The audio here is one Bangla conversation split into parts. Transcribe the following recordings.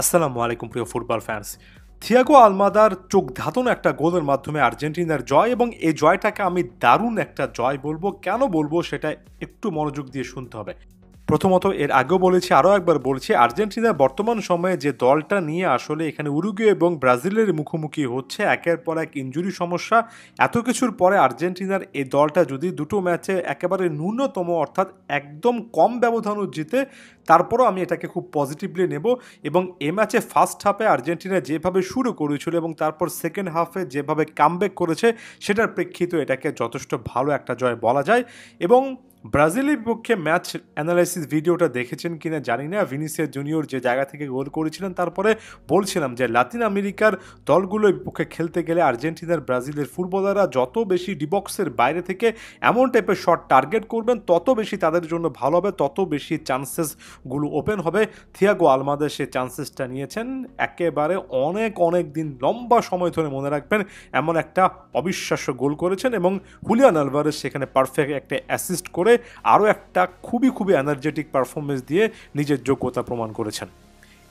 আসসালামু আলাইকুম প্রিয় ফুটবল ফ্যান্স। থিয়াগো আলমাদার চোখ ধাঁধানো একটা গোলের মাধ্যমে আর্জেন্টিনার জয়, এবং এই জয়টাকে আমি দারুণ একটা জয় বলবো। কেন বলবো সেটা একটু মনোযোগ দিয়ে শুনতে হবে। প্রথমত, এর আগেও বলেছি, আরও একবার বলছি, আর্জেন্টিনার বর্তমান সময়ে যে দলটা নিয়ে আসলে এখানে উরুগুয়ে এবং ব্রাজিলের মুখোমুখি হচ্ছে, একের পর এক ইনজুরি সমস্যা, এত কিছুর পরে আর্জেন্টিনার এই দলটা যদি দুটো ম্যাচে একেবারে ন্যূনতম অর্থাৎ একদম কম ব্যবধানও জিতে, তারপরও আমি এটাকে খুব পজিটিভলি নেব। এবং এ ম্যাচে ফার্স্ট হাফে আর্জেন্টিনা যেভাবে শুরু করেছিল এবং তারপর সেকেন্ড হাফে যেভাবে কামব্যাক করেছে, সেটার প্রেক্ষিতে এটাকে যথেষ্ট ভালো একটা জয় বলা যায়। এবং ব্রাজিলের বিপক্ষে ম্যাচ অ্যানালাইসিস ভিডিওটা দেখেছেন কিনা জানি না, ভিনিসিয়াস জুনিয়র যে জায়গা থেকে গোল করেছিলেন, তারপরে বলছিলাম যে লাতিন আমেরিকার দলগুলোর বিপক্ষে খেলতে গেলে আর্জেন্টিনার ব্রাজিলের ফুটবলাররা যত বেশি ডিবক্সের বাইরে থেকে এমন টাইপের শট টার্গেট করবেন, তত বেশি তাদের জন্য ভালো হবে, তত বেশি চান্সেসগুলো ওপেন হবে। থিয়াগো আলমাদা সে চান্সেসটা নিয়েছেন একেবারে অনেক অনেক দিন, লম্বা সময় ধরে মনে রাখবেন, এমন একটা অবিশ্বাস্য গোল করেছেন। এবং হুলিয়ান আলভারেজ সেখানে পারফেক্ট একটা অ্যাসিস্ট করে আরও একটা খুবই খুবই এনার্জেটিক পারফরমেন্স দিয়ে নিজের যোগ্যতা প্রমাণ করেছেন।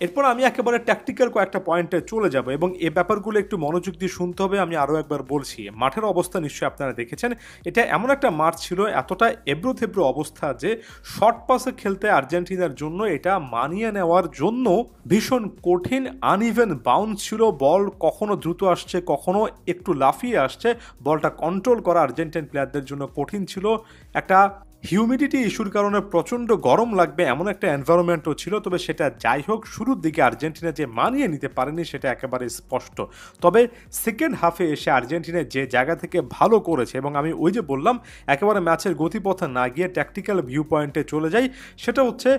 এরপর আমি একেবারে ট্যাকটিক্যাল কয়েকটা পয়েন্টে চলে যাব, এবং এই ব্যাপারগুলো একটু মনোযোগ দিয়ে শুনতে হবে। আমি আরও একবার বলছি, মাঠের অবস্থা নিশ্চয়ই আপনারা দেখেছেন। এটা এমন একটা মাঠ ছিল, এতটা এবড়ো থেবড়ো অবস্থা যে শর্ট পাসে খেলতে আর্জেন্টিনার জন্য এটা মানিয়ে নেওয়ার জন্য ভীষণ কঠিন। আনইভেন বাউন্স ছিল, বল কখনো দ্রুত আসছে, কখনো একটু লাফিয়ে আসছে। বলটা কন্ট্রোল করা আর্জেন্টাইন প্লেয়ারদের জন্য কঠিন ছিল। একটা হিউমিডিটি ইস্যুর কারণে প্রচণ্ড গরম লাগবে এমন একটা এনভায়রনমেন্টও ছিল। তবে সেটা যাই হোক, শুরুর দিকে আর্জেন্টিনা যে মানিয়ে নিতে পারেনি সেটা একেবারে স্পষ্ট। তবে সেকেন্ড হাফে এসে আর্জেন্টিনা যে জায়গা থেকে ভালো করেছে, এবং আমি ওই যে বললাম একেবারে ম্যাচের গতিপথে না গিয়ে ট্যাকটিক্যাল ভিউ পয়েন্টে চলে যাই, সেটা হচ্ছে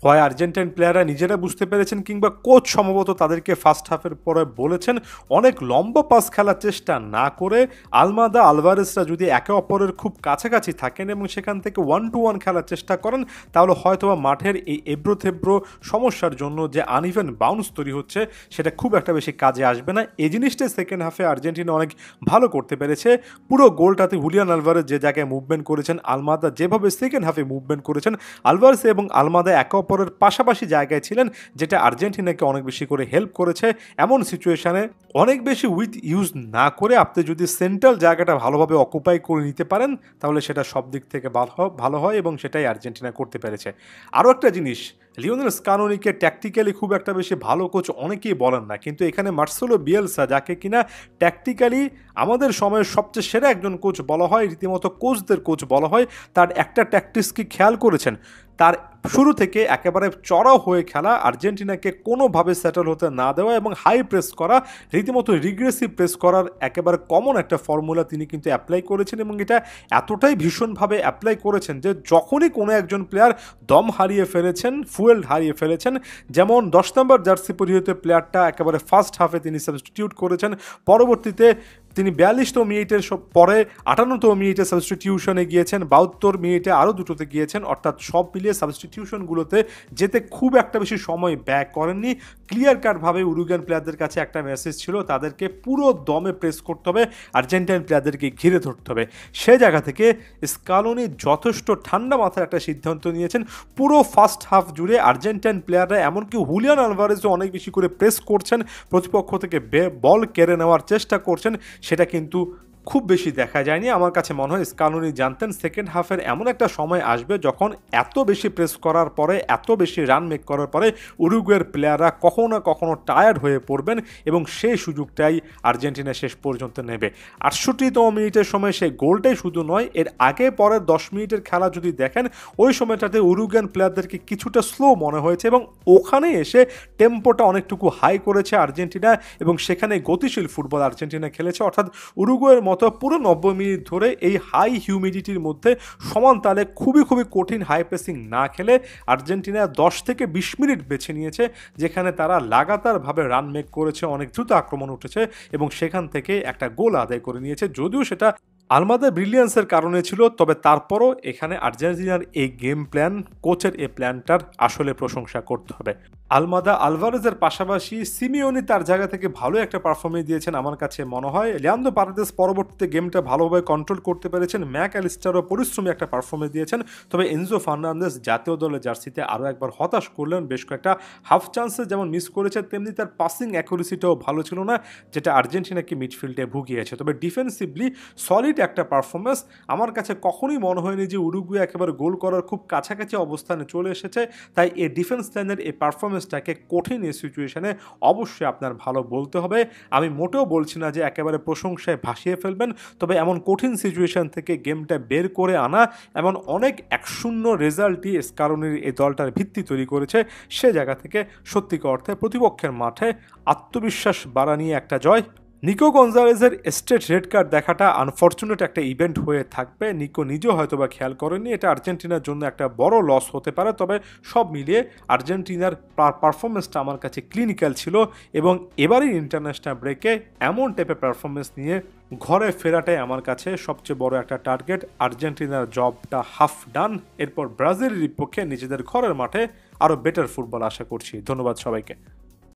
হয় আর্জেন্টাইন প্লেয়াররা নিজেরা বুঝতে পেরেছেন, কিংবা কোচ সম্ভবত তাদেরকে ফার্স্ট হাফের পরে বলেছেন অনেক লম্বা পাস খেলার চেষ্টা না করে আলমাদা আলভারেজরা যদি একে অপরের খুব কাছাকাছি থাকেন এবং সেখান থেকে 1-to-1 খেলার চেষ্টা করেন, তাহলে হয়তোবা মাঠের এই এবড়ো থেব্রো সমস্যার জন্য যে আনইভেন বাউন্স তৈরি হচ্ছে, সেটা খুব একটা বেশি কাজে আসবে না। এই জিনিসটাই সেকেন্ড হাফে আর্জেন্টিনা অনেক ভালো করতে পেরেছে। পুরো গোলটাতে হুলিয়ান আলভারেজ যে জায়গায় মুভমেন্ট করেছেন, আলমাদা যেভাবে সেকেন্ড হাফে মুভমেন্ট করেছেন, আলভারেজ এবং আলমাদা একে অপরের পাশাপাশি জায়গায় ছিলেন, যেটা আর্জেন্টিনাকে অনেক বেশি করে হেল্প করেছে। এমন সিচুয়েশনে অনেক বেশি উইথ ইউজ না করে আপনি যদি সেন্ট্রাল জায়গাটা ভালোভাবে অকুপাই করে নিতে পারেন, তাহলে সেটা সব দিক থেকে ভালো হয়, এবং সেটাই আর্জেন্টিনা করতে পেরেছে। আরও একটা জিনিস, লিওনেল স্কালোনিকে ট্যাকটিক্যালি খুব একটা বেশি ভালো কোচ অনেকেই বলেন না, কিন্তু এখানে মার্সেলো বিয়েলসা, যাকে কিনা ট্যাকটিক্যালি আমাদের সময়ের সবচেয়ে সেরা একজন কোচ বলা হয়, রীতিমতো কোচদের কোচ বলা হয়, তার একটা ট্যাকটিক্স কি খেয়াল করেছেন? তার শুরু থেকে একেবারে চড়াও হয়ে খেলা, আর্জেন্টিনাকে কোনোভাবে সেটেল হতে না দেওয়া এবং হাই প্রেস করা, রীতিমতো রিগ্রেসিভ প্রেস করার একেবারে কমন একটা ফর্মুলা তিনি কিন্তু অ্যাপ্লাই করেছেন। এবং এটা এতটাই ভীষণভাবে অ্যাপ্লাই করেছেন যে যখনই কোনো একজন প্লেয়ার দম হারিয়ে ফেলেছেন, ফুয়েল হারিয়ে ফেলেছেন, যেমন 10 নম্বর জার্সি পরিহিত প্লেয়ারটা একেবারে ফার্স্ট হাফে তিনি সাবস্টিটিউট করেছেন, পরবর্তীতে তিনি 42তম মিনিটের পরে 58তম মিনিটে সাবস্টিটিউশনে গিয়েছেন, 72 মিনিটে আরও দুটোতে গিয়েছেন, অর্থাৎ সব মিলিয়ে সাবস্টিটিউশনগুলোতে যেতে খুব একটা বেশি সময় ব্যয় করেননি। ক্লিয়ার কাটভাবে উরুগুয়ান প্লেয়ারদের কাছে একটা মেসেজ ছিল, তাদেরকে পুরো দমে প্রেস করতে হবে, আর্জেন্টাইন প্লেয়ারদেরকে ঘিরে ধরতে হবে। সে জায়গা থেকে স্কালোনি যথেষ্ট ঠান্ডা মাথায় একটা সিদ্ধান্ত নিয়েছেন। পুরো ফার্স্ট হাফ জুড়ে আর্জেন্টাইন প্লেয়াররা, এমনকি হুলিয়ান আলভারেজও অনেক বেশি করে প্রেস করছেন, প্রতিপক্ষ থেকে বল কেড়ে নেওয়ার চেষ্টা করছেন, সেটা কিন্তু খুব বেশি দেখা যায়নি। আমার কাছে মনে হয় স্কালোনি জানতেন সেকেন্ড হাফের এমন একটা সময় আসবে যখন এত বেশি প্রেস করার পরে, এত বেশি রান মেক করার পরে উরুগুয়ের প্লেয়াররা কখনো না কখনো টায়ার্ড হয়ে পড়বেন, এবং সেই সুযোগটাই আর্জেন্টিনা শেষ পর্যন্ত নেবে। 68তম মিনিটের সময় সেই গোলটাই শুধু নয়, এর আগে পরের 10 মিনিটের খেলা যদি দেখেন, ওই সময়টাতে উরুগুয়ান প্লেয়ারদেরকে কিছুটা স্লো মনে হয়েছে, এবং ওখানে এসে টেম্পোটা অনেকটুকু হাই করেছে আর্জেন্টিনা, এবং সেখানে গতিশীল ফুটবল আর্জেন্টিনা খেলেছে। অর্থাৎ উরুগুয়ের মতো পুরো 90 মিনিট ধরে এই হাই হিউমিডিটির মধ্যে সমান তালে খুবই খুবই কঠিন হাই প্রেসিং না খেলে আর্জেন্টিনা 10 থেকে 20 মিনিট বেছে নিয়েছে, যেখানে তারা লাগাতারভাবে রান মেক করেছে, অনেক দ্রুত আক্রমণ উঠেছে, এবং সেখান থেকে একটা গোল আদায় করে নিয়েছে। যদিও সেটা আলমাদা ব্রিলিয়ান্সের কারণে ছিল, তবে তারপরও এখানে আর্জেন্টিনার এই গেম প্ল্যান, কোচের এই প্ল্যানটার আসলে প্রশংসা করতে হবে। আলমাদা আলভারেজের পাশাপাশি সিমিওনি তার জায়গা থেকে ভালো একটা পারফরমেন্স দিয়েছেন আমার কাছে মনে হয়। লিয়ান্দ্রো পারেদেস পরবর্তীতে গেমটা ভালোভাবে কন্ট্রোল করতে পেরেছেন। ম্যাক অ্যালিস্টারও পরিশ্রমী একটা পারফরমেন্স দিয়েছেন। তবে এনজো ফার্নান্দেজ জাতীয় দলের জার্সিতে আরও একবার হতাশ করলেন, বেশ কয়েকটা হাফ চান্সে যেমন মিস করেছে, তেমনি তার পাসিং অ্যাকুরেসিটাও ভালো ছিল না, যেটা আর্জেন্টিনাকে মিডফিল্ডে ভুগিয়েছে। তবে ডিফেন্সিভলি সলিড একটা পারফরমেন্স। আমার কাছে কখনোই মনে হয়নি যে উরুগুয়ে একেবারে গোল করার খুব কাছাকাছি অবস্থানে চলে এসেছে। তাই এই ডিফেন্স লাইনের এই পারফরমেন্সটাকে কঠিন এই সিচুয়েশনে অবশ্যই আপনার ভালো বলতে হবে। আমি মোটেও বলছি না যে একেবারে প্রশংসায় ভাসিয়ে ফেলবেন, তবে এমন কঠিন সিচুয়েশন থেকে গেমটা বের করে আনা, এমন অনেক 1-0 রেজাল্টই স্কালোনির এই দলটার ভিত্তি তৈরি করেছে। সে জায়গা থেকে সত্যিকার অর্থে প্রতিপক্ষের মাঠে আত্মবিশ্বাস বাড়ানিয়ে একটা জয়। নিকো গঞ্জালেজের স্ট্রেট রেড কার্ড দেখাটা আনফর্চুনেট একটা ইভেন্ট হয়ে থাকবে। নিকো নিজেও হয়তোবা খেয়াল করেনি, এটা আর্জেন্টিনার জন্য একটা বড় লস হতে পারে। তবে সব মিলিয়ে আর্জেন্টিনার পারফরমেন্সটা আমার কাছে ক্লিনিক্যাল ছিল, এবং এবারই ইন্টারন্যাশনাল ব্রেকে এমন টাইপের পারফরমেন্স নিয়ে ঘরে ফেরাটাই আমার কাছে সবচেয়ে বড় একটা টার্গেট। আর্জেন্টিনার জবটা হাফ ডান। এরপর ব্রাজিলের বিপক্ষে নিজেদের ঘরের মাঠে আরও বেটার ফুটবল আশা করছি। ধন্যবাদ সবাইকে।